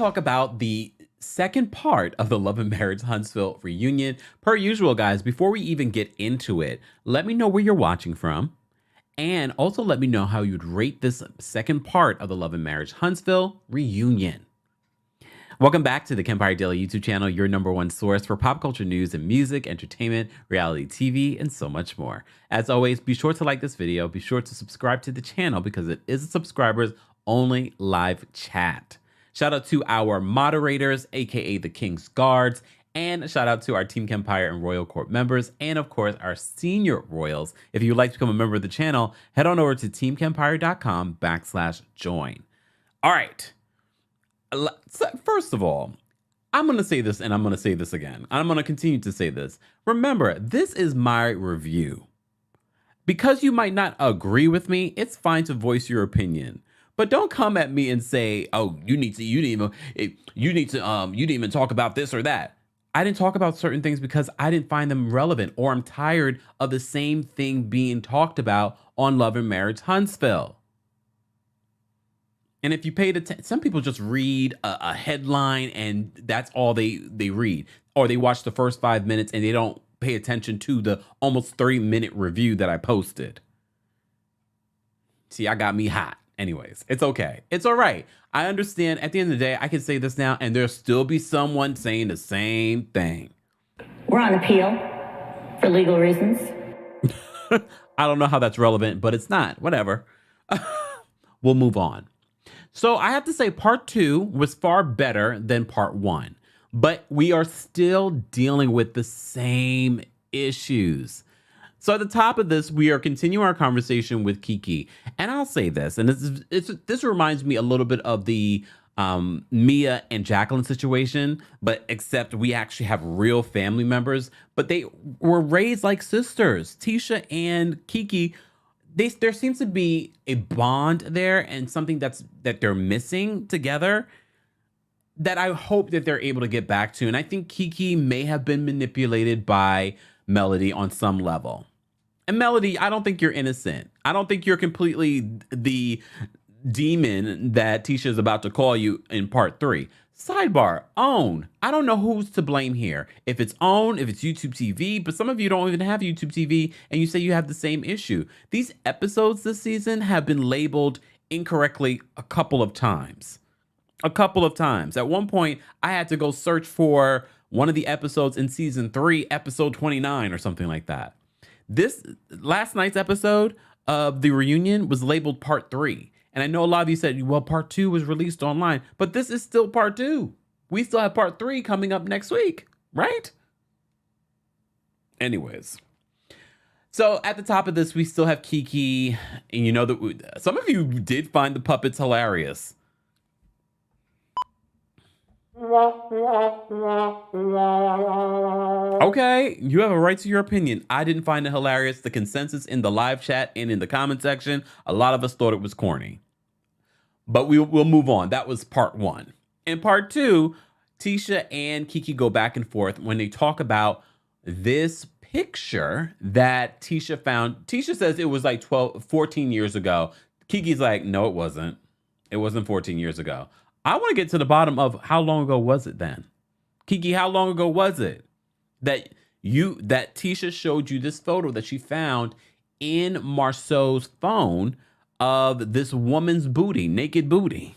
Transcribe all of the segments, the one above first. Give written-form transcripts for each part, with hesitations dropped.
talk about the second part of the Love and Marriage Huntsville reunion. Per usual, guys, before we even get into it, let me know where you're watching from. And also let me know how you'd rate this second part of the Love and Marriage Huntsville reunion. Welcome back to the Kempire Daily YouTube channel, your number one source for pop culture news and music, entertainment, reality TV, and so much more. As always, be sure to like this video. Be sure to subscribe to the channel because it is a subscribers only live chat. Shout out to our moderators, aka the King's Guards, and shout out to our Team Kempire and Royal Court members, and of course, our senior royals. If you would like to become a member of the channel, head on over to teamkempire.com/join. All right. First of all, I'm going to say this and I'm going to say this again. I'm going to continue to say this. Remember, this is my review. Because you might not agree with me, it's fine to voice your opinion. But don't come at me and say, "Oh, you didn't even talk about this or that." I didn't talk about certain things because I didn't find them relevant, or I'm tired of the same thing being talked about on Love and Marriage Huntsville. And if you paid attention, some people just read a headline and that's all they read, or they watch the first 5 minutes and they don't pay attention to the almost 30-minute review that I posted. See, I got me hot. Anyways, it's okay. It's all right. I understand. At the end of the day, I can say this now and there'll still be someone saying the same thing. We're on appeal for legal reasons. I don't know how that's relevant, but it's not. Whatever. We'll move on. So I have to say part 2 was far better than part 1, but we are still dealing with the same issues. So at the top of this, we are continuing our conversation with Kiki. And I'll say this, and this reminds me a little bit of the Mia and Jacqueline situation, but except we actually have real family members, but they were raised like sisters. Tisha and Kiki, there seems to be a bond there and something that they're missing together that I hope that they're able to get back to. And I think Kiki may have been manipulated by Melody on some level. And Melody, I don't think you're innocent. I don't think you're completely the demon that Tisha is about to call you in part 3. Sidebar, OWN. I don't know who's to blame here. If it's OWN, if it's YouTube TV, but some of you don't even have YouTube TV and you say you have the same issue. These episodes this season have been labeled incorrectly a couple of times. At one point, I had to go search for one of the episodes in season 3, episode 29 or something like that. This last night's episode of the reunion was labeled part 3. And I know a lot of you said, well, part 2 was released online, but this is still part 2. We still have part 3 coming up next week, right? Anyways. So at the top of this, we still have Kiki. And you know that some of you did find the puppets hilarious. Okay, you have a right to your opinion. I didn't find it hilarious. The consensus in the live chat and in the comment section, a lot of us thought it was corny. But we'll move on. That was part 1. In part 2, Tisha and Kiki go back and forth when they talk about this picture that Tisha found. Tisha says it was like 14 years ago. Kiki's like, no, it wasn't. It wasn't 14 years ago. I want to get to the bottom of how long ago was it then? Kiki, how long ago was it that Tisha showed you this photo that she found in Marceau's phone of this woman's booty, naked booty,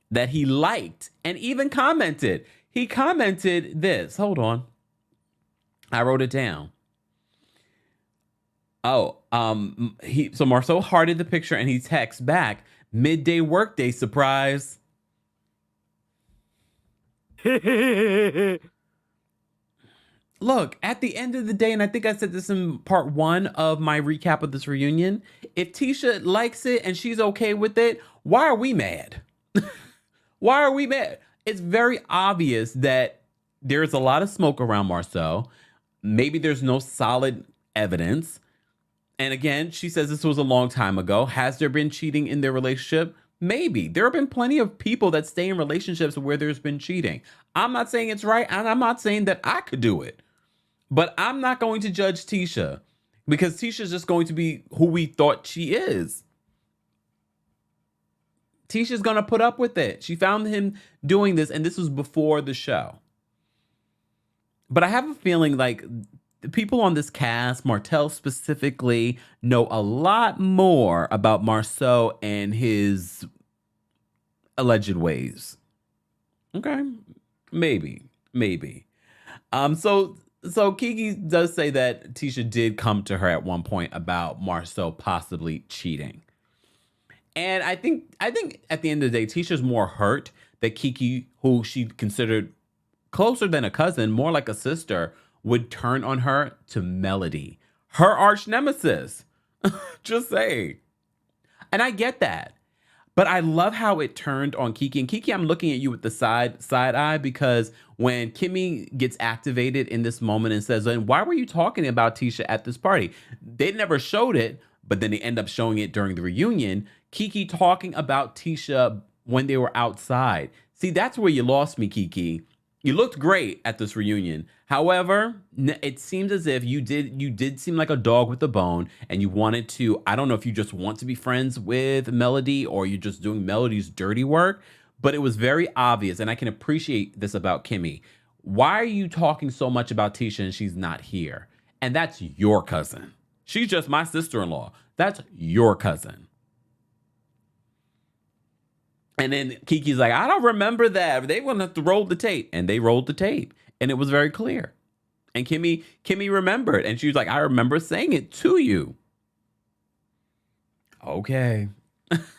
that he liked and even commented. He commented this. Hold on. I wrote it down. Oh, so Marceau hearted the picture and he texts back, "Midday workday surprise." Look, at the end of the day, and I think I said this in part 1 of my recap of this reunion, if Tisha likes it and she's okay with it, why are we mad? Why are we mad? It's very obvious that there's a lot of smoke around Marceau. Maybe there's no solid evidence. And again, she says this was a long time ago. Has there been cheating in their relationship? Maybe. There have been plenty of people that stay in relationships where there's been cheating. I'm not saying it's right, and I'm not saying that I could do it. But I'm not going to judge Tisha because Tisha's just going to be who we thought she is. Tisha's going to put up with it. She found him doing this, and this was before the show. But I have a feeling like the people on this cast, Martel specifically, know a lot more about Marceau and his alleged ways. Okay, maybe. So Kiki does say that Tisha did come to her at one point about Marceau possibly cheating. And I think at the end of the day, Tisha's more hurt that Kiki, who she considered closer than a cousin, more like a sister, would turn on her to Melody, her arch nemesis. Just say. And I get that. But I love how it turned on Kiki. And Kiki, I'm looking at you with the side eye, because when Kimmy gets activated in this moment and says, and why were you talking about Tisha at this party? They never showed it, but then they end up showing it during the reunion. Kiki talking about Tisha when they were outside. See, that's where you lost me, Kiki. You looked great at this reunion. However, it seems as if you did seem like a dog with a bone, and you wanted to, I don't know if you just want to be friends with Melody or you're just doing Melody's dirty work, but it was very obvious, and I can appreciate this about Kimmy. Why are you talking so much about Tisha and she's not here? And that's your cousin. She's just my sister-in-law. That's your cousin. And then Kiki's like, I don't remember that. They want to have to roll the tape. And they rolled the tape. And it was very clear. And Kimmy remembered. And she was like, I remember saying it to you. Okay.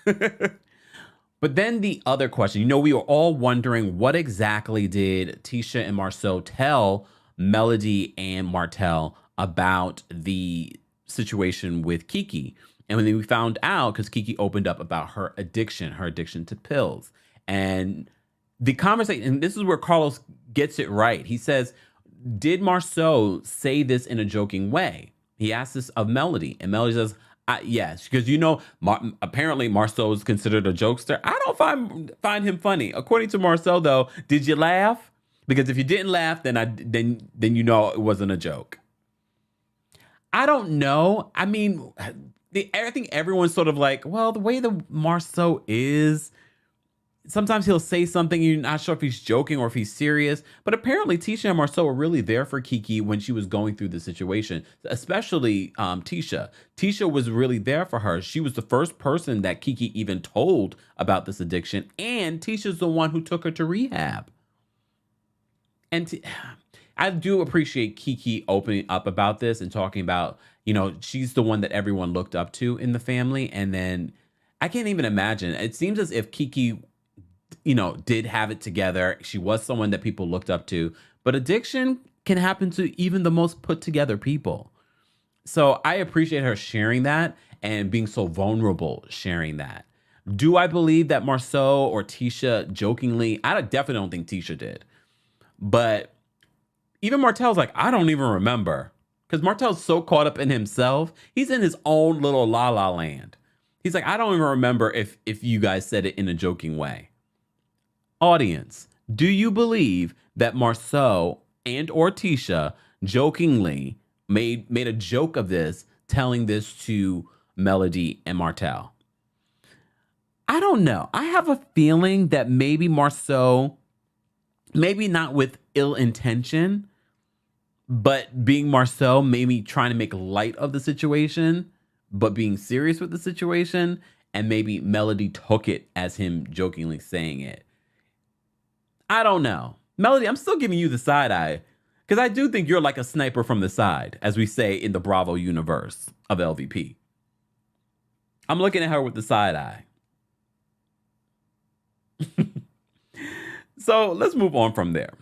But then the other question, we were all wondering, what exactly did Tisha and Marceau tell Melody and Martel about the situation with Kiki? And when we found out, because Kiki opened up about her addiction to pills. And the conversation, and this is where Carlos gets it right. He says, did Marceau say this in a joking way? He asked this of Melody. And Melody says, yes, because apparently Marceau is considered a jokester. I don't find him funny. According to Marceau, though, did you laugh? Because if you didn't laugh, then it wasn't a joke. I don't know. I mean, I think everyone's sort of like, well, the way that Marceau is, sometimes he'll say something, you're not sure if he's joking or if he's serious. But apparently Tisha and Marceau were really there for Kiki when she was going through the situation, especially Tisha. Tisha was really there for her. She was the first person that Kiki even told about this addiction. And Tisha's the one who took her to rehab. And I do appreciate Kiki opening up about this and talking about, she's the one that everyone looked up to in the family. And then I can't even imagine. It seems as if Kiki, did have it together. She was someone that people looked up to. But addiction can happen to even the most put together people. So I appreciate her sharing that and being so vulnerable sharing that. Do I believe that Marceau or Tisha jokingly? I definitely don't think Tisha did. But even Martel's like, I don't even remember. Because Martel's so caught up in himself. He's in his own little la-la land. He's like, I don't even remember if you guys said it in a joking way. Audience, do you believe that Marceau and or Tisha jokingly made a joke of this, telling this to Melody and Martel? I don't know. I have a feeling that maybe Marceau, maybe not with ill intention, but being Marceau, maybe trying to make light of the situation, but being serious with the situation, and maybe Melody took it as him jokingly saying it. I don't know. Melody, I'm still giving you the side eye, because I do think you're like a sniper from the side, as we say in the Bravo universe of LVP. I'm looking at her with the side eye. So let's move on from there.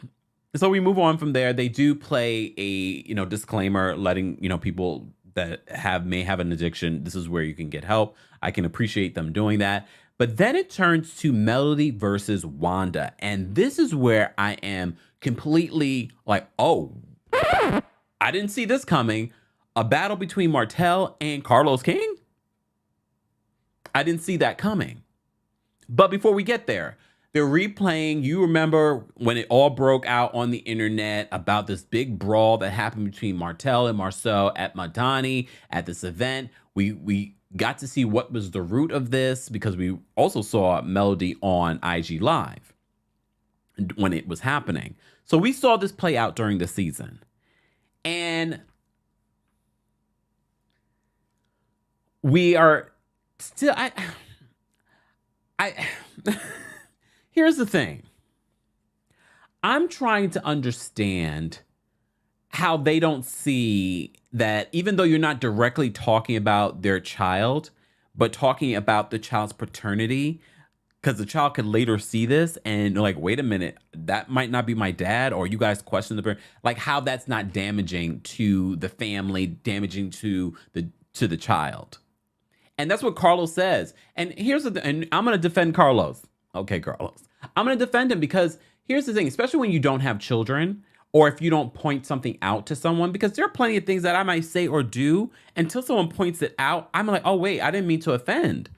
So we move on from there. They do play a, disclaimer letting, people that may have an addiction, this is where you can get help. I can appreciate them doing that. But then it turns to Melody versus Wanda. And this is where I am completely like, oh, I didn't see this coming. A battle between Martel and Carlos King? I didn't see that coming. But before we get there, they're replaying. You remember when it all broke out on the internet about this big brawl that happened between Martel and Marceau at Madani at this event. We got to see what was the root of this, because we also saw Melody on IG Live when it was happening. So we saw this play out during the season. And we are still, I here's the thing. I'm trying to understand how they don't see that, even though you're not directly talking about their child, but talking about the child's paternity, because the child could later see this and like, wait a minute, that might not be my dad, or you guys question the parent, like how that's not damaging to the family, damaging to the child. And that's what Carlos says. And here's and I'm going to defend Carlos. Okay, Carlos. I'm going to defend him because here's the thing, especially when you don't have children, or if you don't point something out to someone, because there are plenty of things that I might say or do until someone points it out. I'm like, oh, wait, I didn't mean to offend.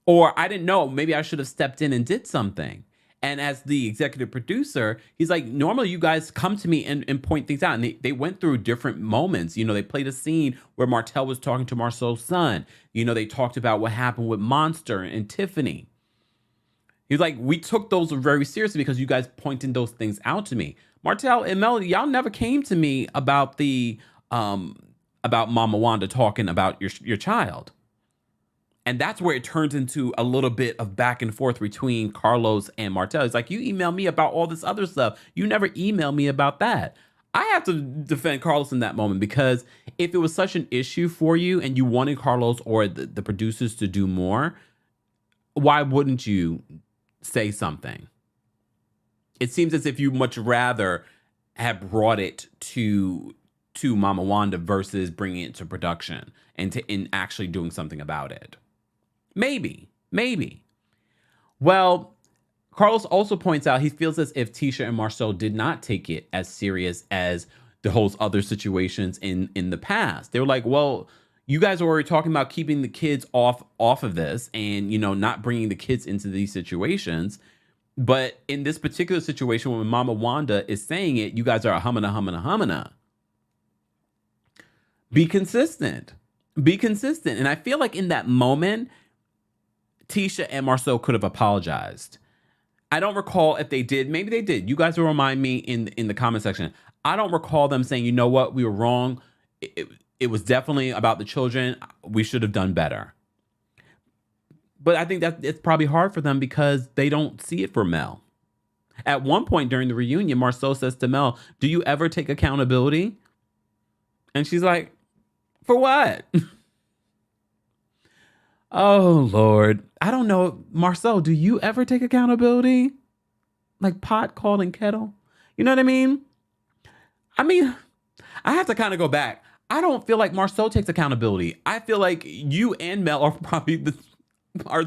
Or I didn't know, maybe I should have stepped in and did something. And as the executive producer, he's like, normally you guys come to me and point things out. And they went through different moments. You know, they played a scene where Martel was talking to Marcel's son. You know, they talked about what happened with Monster and Tiffany. He's like, we took those very seriously because you guys pointed those things out to me. Martel and Melody, y'all never came to me about about Mama Wanda talking about your child. And that's where it turns into a little bit of back and forth between Carlos and Martel. It's like, you email me about all this other stuff. You never email me about that. I have to defend Carlos in that moment, because if it was such an issue for you and you wanted Carlos or the producers to do more, why wouldn't you say something? It seems as if you much rather have brought it to Mama Wanda versus bringing it to production and actually doing something about it. Maybe. Well, Carlos also points out he feels as if Tisha and Marcel did not take it as serious as the whole other situations in the past. They were like, well, you guys are already talking about keeping the kids off of this and, you know, not bringing the kids into these situations. But in this particular situation, when Mama Wanda is saying it, you guys are humana. Be consistent. And I feel like in that moment, Tisha and Marcel could have apologized. I don't recall if they did. Maybe they did. You guys will remind me in the comment section. I don't recall them saying, you know what, we were wrong. It was definitely about the children. We should have done better. But I think that it's probably hard for them because they don't see it for Mel. At one point during the reunion, Marcel says to Mel, do you ever take accountability? And she's like, for what? Oh, Lord. I don't know. Marcel, do you ever take accountability? Like pot calling kettle? You know what I mean? I have to kind of go back. I don't feel like Marcel takes accountability. I feel like you and Mel are probably the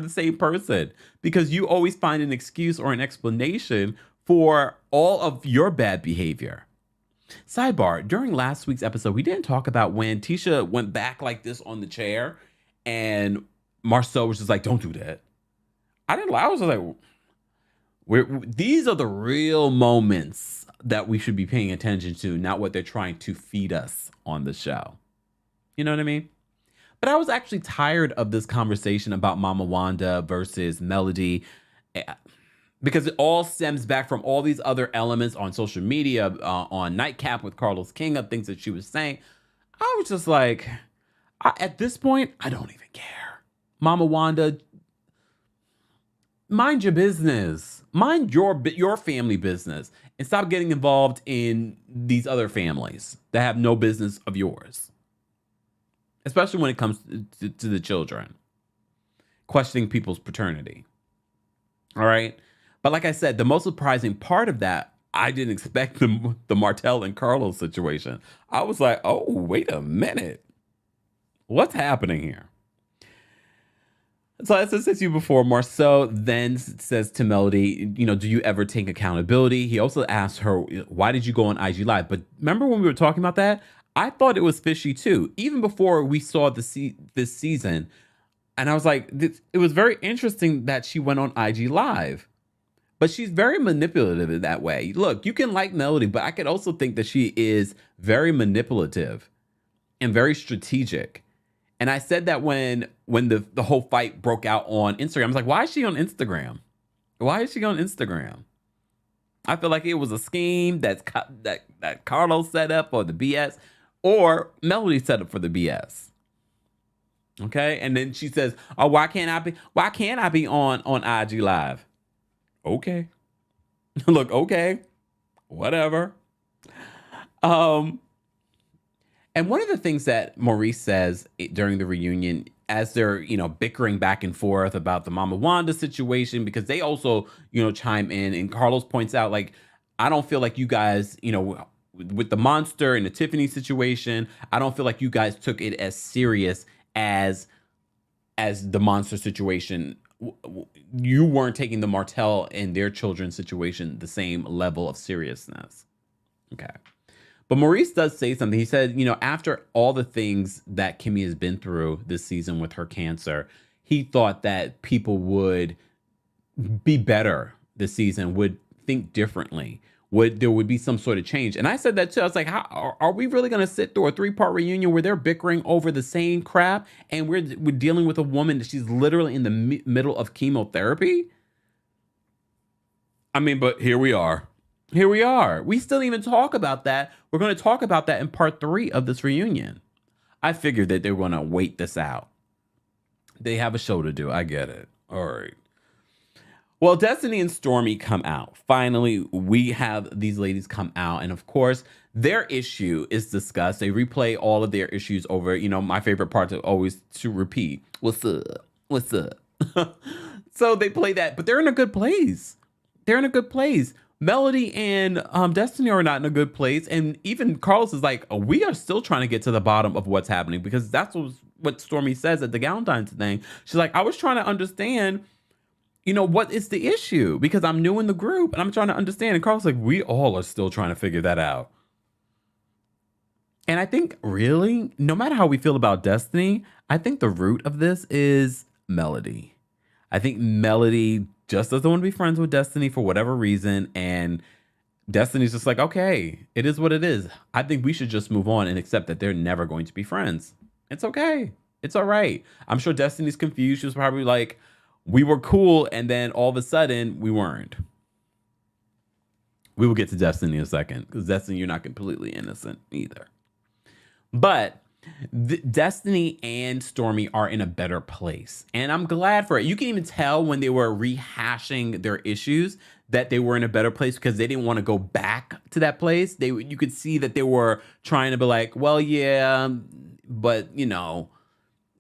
same person, because you always find an excuse or an explanation for all of your bad behavior. Sidebar, during last week's episode, we didn't talk about when Tisha went back like this on the chair and Marcel was just like, don't do that. I was just like, these are the real moments that we should be paying attention to, not what they're trying to feed us on the show. You know what I mean? But I was actually tired of this conversation about Mama Wanda versus Melody, because it all stems back from all these other elements on social media, on Nightcap with Carlos King, of things that she was saying. I was just like, at this point, I don't even care. Mama Wanda, mind your business. Mind your family business, and stop getting involved in these other families that have no business of yours. Especially when it comes to the children. Questioning people's paternity. All right? But like I said, the most surprising part of that, I didn't expect the Martel and Carlos situation. I was like, oh, wait a minute. What's happening here? So as I said to you before, Marcel then says to Melody, you know, do you ever take accountability? He also asked her, why did you go on IG Live? But remember when we were talking about that? I thought it was fishy too, even before we saw this season. And I was like, it was very interesting that she went on IG Live. But she's very manipulative in that way. Look, you can like Melody, but I could also think that she is very manipulative and very strategic. And I said that when the whole fight broke out on Instagram. I was like, why is she on Instagram? Why is she on Instagram? I feel like it was a scheme that Carlos set up, or the BS, or Melody set up for the BS. Okay, and then she says, "Oh, why can't I be on IG Live?" Okay, look, okay, whatever. And one of the things that Maurice says during the reunion, as they're, bickering back and forth about the Mama Wanda situation, because they also, chime in, and Carlos points out, like, I don't feel like you guys, with the monster and the Tiffany situation, I don't feel like you guys took it as serious as the monster situation. You weren't taking the Martel and their children's situation the same level of seriousness. Okay. But Maurice does say something. He said, after all the things that Kimmy has been through this season with her cancer, he thought that people would be better this season, would think differently, there would be some sort of change. And I said that too. I was like, how are we really going to sit through a 3-part reunion where they're bickering over the same crap, and we're dealing with a woman that she's literally in the middle of chemotherapy? I mean, but here we are. Here we are. We still even talk about that. We're going to talk about that in part 3 of this reunion. I figured that they were going to wait this out. They have a show to do. I get it. All right. Well, Destiny and Stormy come out. Finally, we have these ladies come out. And of course, their issue is discussed. They replay all of their issues over. My favorite part to repeat. What's up? What's up? So they play that, but they're in a good place. They're in a good place. Melody and Destiny are not in a good place. And even Carlos is like, we are still trying to get to the bottom of what's happening, because that's what Stormy says at the Valentine's thing. She's like, I was trying to understand, what is the issue? Because I'm new in the group and I'm trying to understand. And Carlos is like, we all are still trying to figure that out. And I think really, no matter how we feel about Destiny, I think the root of this is Melody. I think Melody just doesn't want to be friends with Destiny for whatever reason. And Destiny's just like, okay, it is what it is. I think we should just move on and accept that they're never going to be friends. It's okay. It's all right. I'm sure Destiny's confused. She was probably like, we were cool, and then all of a sudden we weren't. We will get to Destiny in a second, because Destiny, you're not completely innocent either. But Destiny and Stormy are in a better place, and I'm glad for it. You can even tell when they were rehashing their issues that they were in a better place, because they didn't want to go back to that place. You could see that they were trying to be like, well, yeah, but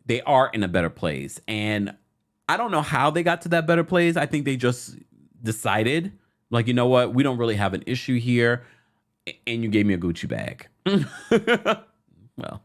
they are in a better place. And I don't know how they got to that better place. I think they just decided, like, you know what, we don't really have an issue here, and you gave me a Gucci bag. Well.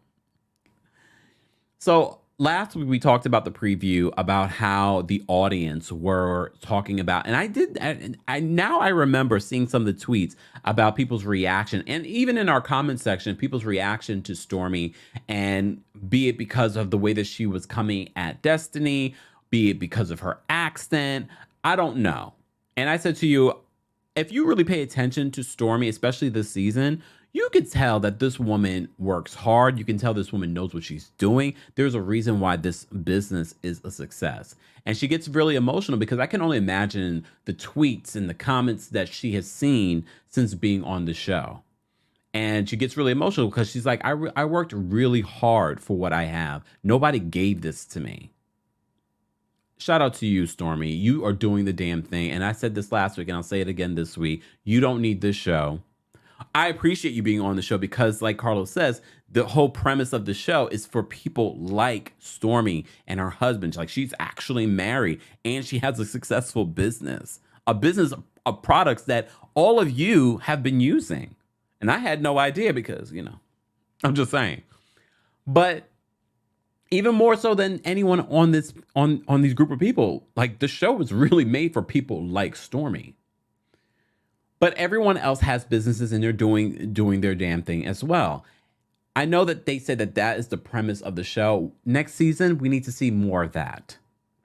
So last week we talked about the preview, about how the audience were talking about, and I remember seeing some of the tweets about people's reaction, and even in our comment section, people's reaction to Stormy, and be it because of the way that she was coming at Destiny, be it because of her accent, I don't know. And I said to you, if you really pay attention to Stormy, especially this season, you can tell that this woman works hard. You can tell this woman knows what she's doing. There's a reason why this business is a success. And she gets really emotional, because I can only imagine the tweets and the comments that she has seen since being on the show. And she gets really emotional because she's like, I worked really hard for what I have. Nobody gave this to me. Shout out to you, Stormy. You are doing the damn thing. And I said this last week, and I'll say it again this week. You don't need this show. I appreciate you being on the show, because, like Carlos says, the whole premise of the show is for people like Stormy and her husband. Like, she's actually married, and she has a successful business of products that all of you have been using. And I had no idea, because, I'm just saying. But even more so than anyone on these group of people, like, the show was really made for people like Stormy. But everyone else has businesses, and they're doing their damn thing as well. I know that they said that is the premise of the show. Next season, we need to see more of that.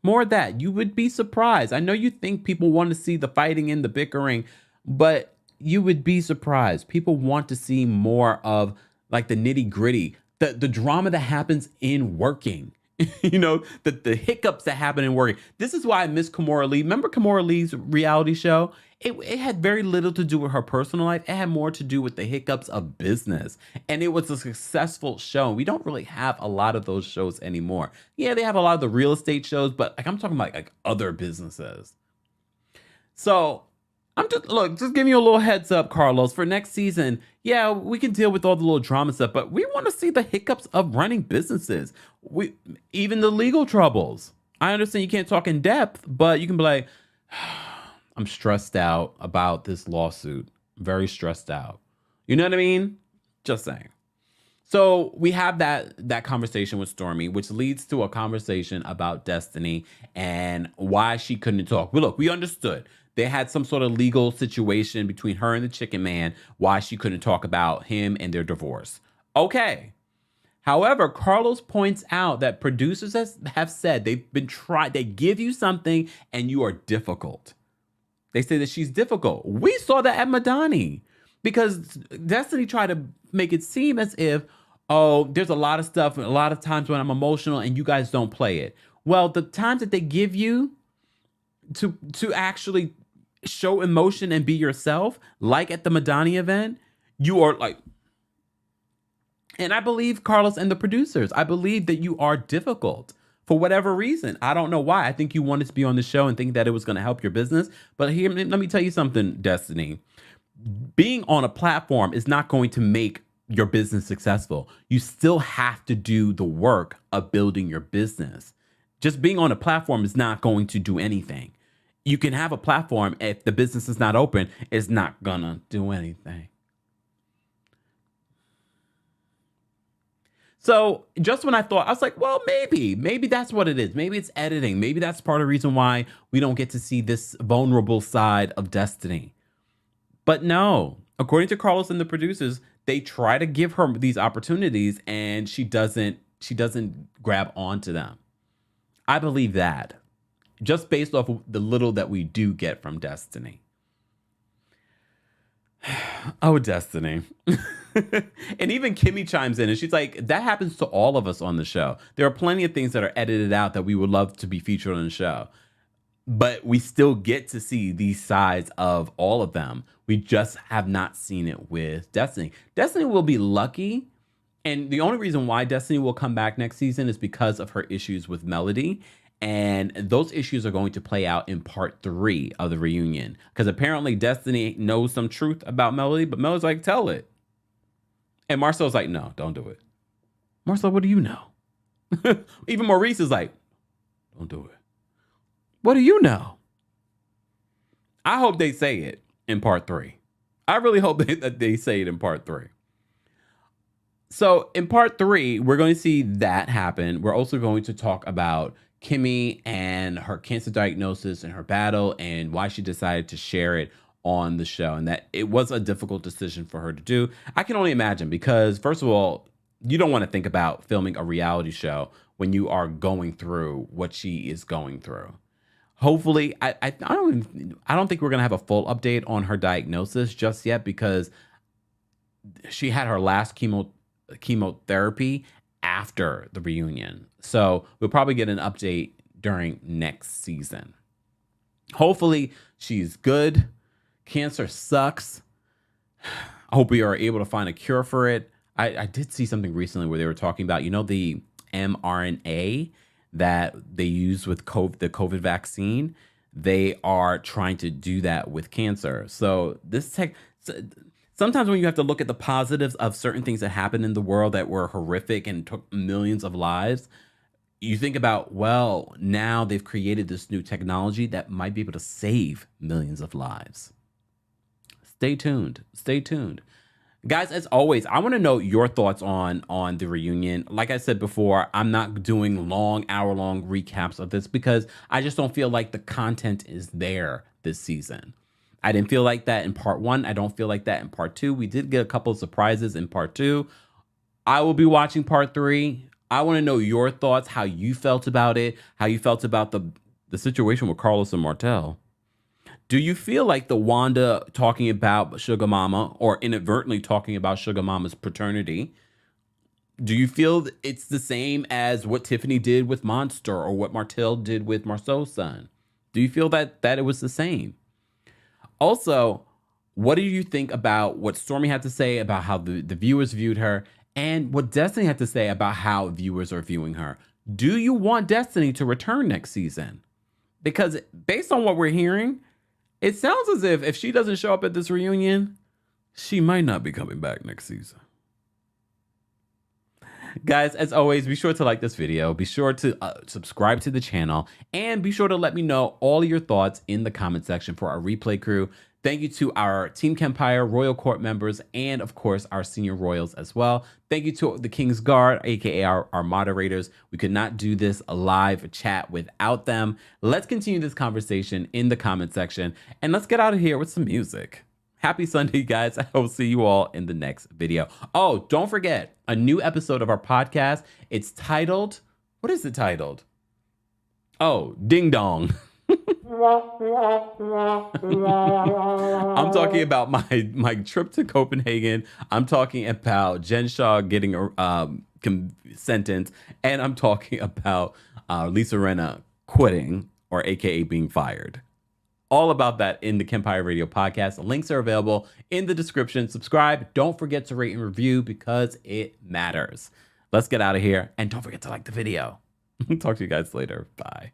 More of that. You would be surprised. I know you think people want to see the fighting and the bickering, but you would be surprised. People want to see more of, like, the nitty gritty, the drama that happens in working. The hiccups that happen in working. This is why I miss Kimora Lee. Remember Kimora Lee's reality show? It had very little to do with her personal life. It had more to do with the hiccups of business. And it was a successful show. We don't really have a lot of those shows anymore. Yeah, they have a lot of the real estate shows, but I'm talking about like other businesses. So I'm just giving you a little heads up, Carlos, for next season. Yeah, we can deal with all the little drama stuff, but we want to see the hiccups of running businesses. Even the legal troubles. I understand you can't talk in depth, but you can be like, I'm stressed out about this lawsuit. Very stressed out. You know what I mean? Just saying. So we have that conversation with Stormy, which leads to a conversation about Destiny and why she couldn't talk. Well, look, we understood. They had some sort of legal situation between her and the Chicken Man, why she couldn't talk about him and their divorce. Okay. However, Carlos points out that producers have said they give you something and you are difficult. They say that she's difficult. We saw that at Madani because Destiny tried to make it seem as if, oh, there's a lot of stuff, a lot of times when I'm emotional and you guys don't play it. Well, the times that they give you to actually show emotion and be yourself, like at the Madani event, you are like, and I believe Carlos and the producers, I believe that you are difficult for whatever reason. I don't know why. I think you wanted to be on the show and think that it was going to help your business. But here, let me tell you something, Destiny. Being on a platform is not going to make your business successful. You still have to do the work of building your business. Just being on a platform is not going to do anything. You can have a platform. If the business is not open, it's not gonna do anything. So just when I thought, I was like, well, maybe that's what it is. Maybe it's editing. Maybe that's part of the reason why we don't get to see this vulnerable side of Destiny. But no, according to Carlos and the producers, they try to give her these opportunities and she doesn't grab onto them. I believe that. Just based off of the little that we do get from Destiny. Oh, Destiny. And even Kimmy chimes in and she's like, that happens to all of us on the show. There are plenty of things that are edited out that we would love to be featured on the show. But we still get to see these sides of all of them. We just have not seen it with Destiny. Destiny will be lucky. And the only reason why Destiny will come back next season is because of her issues with Melody. And those issues are going to play out in part 3 of the reunion. Because apparently Destiny knows some truth about Melody, but Melody's like, tell it. And Marcel's like, no, don't do it. Marcel, what do you know? Even Maurice is like, don't do it. What do you know? I hope they say it in part 3. I really hope that they say it in part 3. So in part 3, we're going to see that happen. We're also going to talk about Kimmy and her cancer diagnosis and her battle and why she decided to share it on the show and that it was a difficult decision for her to do. I can only imagine because, first of all, you don't want to think about filming a reality show when you are going through what she is going through. Hopefully, I don't think we're going to have a full update on her diagnosis just yet because she had her last chemotherapy after the reunion. So we'll probably get an update during next season. Hopefully she's good. Cancer sucks. I hope we are able to find a cure for it. I did see something recently where they were talking about, the mRNA that they use with the COVID vaccine. They are trying to do that with cancer. So sometimes when you have to look at the positives of certain things that happened in the world that were horrific and took millions of lives, you think about, well, now they've created this new technology that might be able to save millions of lives. Stay tuned. Stay tuned. Guys, as always, I want to know your thoughts on the reunion. Like I said before, I'm not doing long, hour-long recaps of this because I just don't feel like the content is there this season. I didn't feel like that in part 1. I don't feel like that in part 2. We did get a couple of surprises in part 2. I will be watching part 3. I want to know your thoughts, how you felt about it, how you felt about the situation with Carlos and Martel. Do you feel like the Wanda talking about Sugar Mama or inadvertently talking about Sugar Mama's paternity Do you feel it's the same as what Tiffany did with Monster or what Martel did with Marceau's son? Do you feel that it was the same? Also, what do you think about what Stormy had to say about how the viewers viewed her and what Destiny had to say about how viewers are viewing her? Do you want Destiny to return next season? Because based on what we're hearing, it sounds as if she doesn't show up at this reunion, she might not be coming back next season. Guys, as always, be sure to like this video, be sure to subscribe to the channel, and be sure to let me know all your thoughts in the comment section for our replay crew. Thank you to our Team Kempire Royal Court members and, of course, our senior royals as well. Thank you to the King's Guard, aka our moderators. We could not do this live chat without them. Let's continue this conversation in the comment section, and let's get out of here with some music. Happy Sunday, guys. I will see you all in the next video. Oh, don't forget, a new episode of our podcast. It's titled, what is it titled? Oh, Ding Dong. I'm talking about my trip to Copenhagen. I'm talking about Jen Shaw getting sentenced. And I'm talking about Lisa Rinna quitting, or AKA being fired. All about that in the Kempire Radio podcast. Links are available in the description. Subscribe. Don't forget to rate and review because it matters. Let's get out of here. And don't forget to like the video. Talk to you guys later. Bye.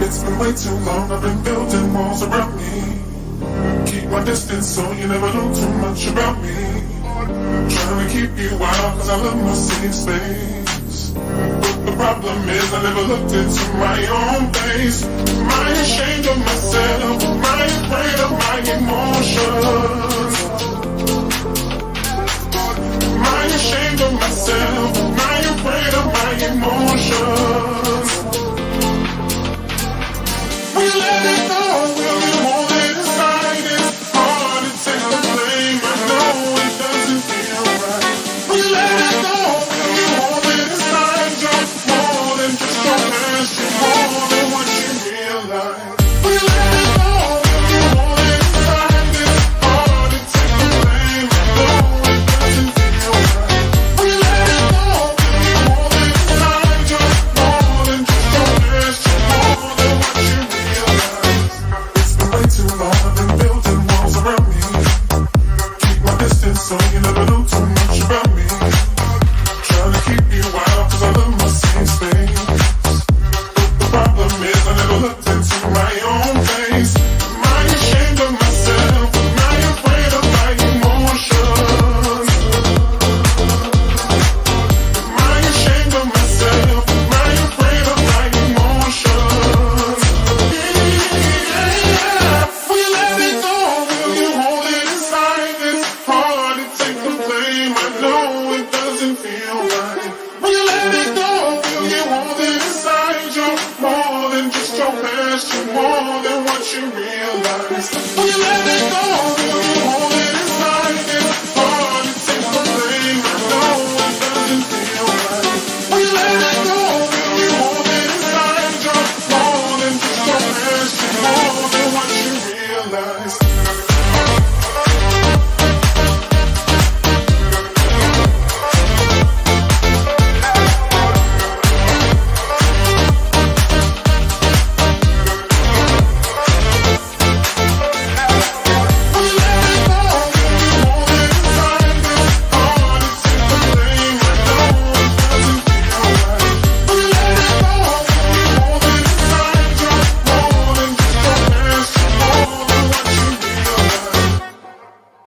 It's been way too long, I've been building walls around me. Keep my distance so you never know too much about me. Trying to keep you out cause I love my safe space. But the problem is I never looked into my own face. Am I ashamed of myself? Am I afraid of my emotions? Am I ashamed of myself? Am I afraid of my emotions? We let it go, will you hold it aside? It's hard to take the blame, I know it doesn't feel right. We let it go, will you hold it aside? You're more than just your past, you're more than what you realize. We let it go, will you hold it aside? It's hard to take the blame, I know it doesn't feel right. We let it go, will you hold it aside? You're more than just your past, you're more than what you realize. Way too long, I've been building walls around me. Keep my distance so you never know too much about me. Trying to keep you out cause I love my safe space. But the problem is I never looked into my own face. Am I ashamed of myself? Am I afraid of my emotions? Am I ashamed of myself? Am I afraid of my emotions? We let it go, will you hold it inside? It's hard to take the blame, I know it doesn't feel right. We let it go, will you hold it inside? You're more than just your past, you're more than what you realize. We let it go, will you hold it